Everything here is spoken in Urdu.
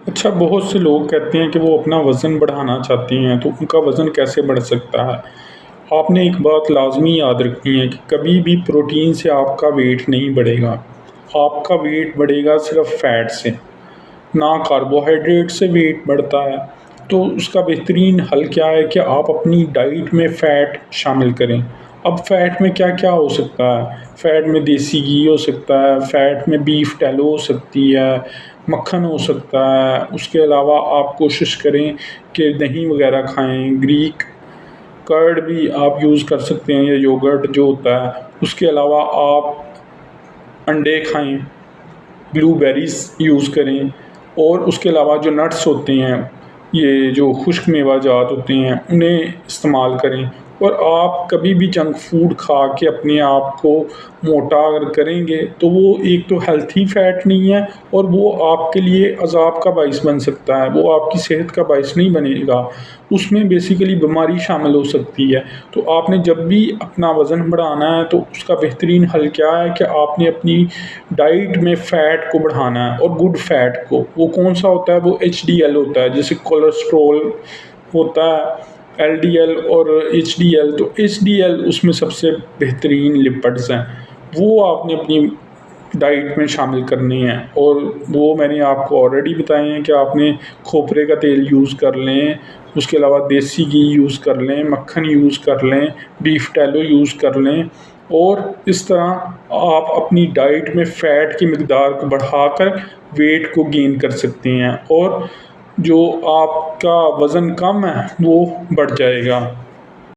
اچھا، بہت سے لوگ کہتے ہیں کہ وہ اپنا وزن بڑھانا چاہتے ہیں، تو ان کا وزن کیسے بڑھ سکتا ہے؟ آپ نے ایک بات لازمی یاد رکھنی ہے کہ کبھی بھی پروٹین سے آپ کا ویٹ نہیں بڑھے گا۔ آپ کا ویٹ بڑھے گا صرف فیٹ سے، نہ کاربوہائیڈریٹ سے ویٹ بڑھتا ہے۔ تو اس کا بہترین حل کیا ہے کہ آپ اپنی ڈائٹ میں فیٹ شامل کریں۔ اب فیٹ میں کیا کیا ہو سکتا ہے؟ فیٹ میں دیسی گھی ہو سکتا ہے، فیٹ میں بیف ٹیلو ہو سکتی ہے، مکھن ہو سکتا ہے۔ اس کے علاوہ آپ کوشش کریں کہ دہی وغیرہ کھائیں، گریک کرڈ بھی آپ یوز کر سکتے ہیں یا یوگرٹ جو ہوتا ہے۔ اس کے علاوہ آپ انڈے کھائیں، بلو بیریز یوز کریں، اور اس کے علاوہ جو نٹس ہوتے ہیں، یہ جو خشک میوہ جات ہوتے ہیں، انہیں استعمال کریں۔ اور آپ کبھی بھی جنک فوڈ کھا کے اپنے آپ کو موٹا اگر کریں گے تو وہ ایک تو ہیلتھی فیٹ نہیں ہے، اور وہ آپ کے لیے عذاب کا باعث بن سکتا ہے، وہ آپ کی صحت کا باعث نہیں بنے گا۔ اس میں بیسیکلی بیماری شامل ہو سکتی ہے۔ تو آپ نے جب بھی اپنا وزن بڑھانا ہے تو اس کا بہترین حل کیا ہے کہ آپ نے اپنی ڈائٹ میں فیٹ کو بڑھانا ہے، اور گڈ فیٹ کو۔ وہ کون سا ہوتا ہے؟ وہ ایچ ڈی ایل ہوتا ہے، جیسے کولیسٹرول ہوتا ہے، ایل ڈی ایل اور ایچ ڈی ایل۔ تو ایچ ڈی ایل اس میں سب سے بہترین لپڈز ہیں، وہ آپ نے اپنی ڈائٹ میں شامل کرنی ہیں۔ اور وہ میں نے آپ کو آلریڈی بتائے ہیں کہ آپ نے کھوپرے کا تیل یوز کر لیں، اس کے علاوہ دیسی گھی یوز کر لیں، مکھن یوز کر لیں، بیف ٹیلو یوز کر لیں، اور اس طرح آپ اپنی ڈائٹ میں فیٹ کی مقدار کو بڑھا کر ویٹ کو گین کر سکتے ہیں، اور جو آپ کا وزن کم ہے وہ بڑھ جائے گا۔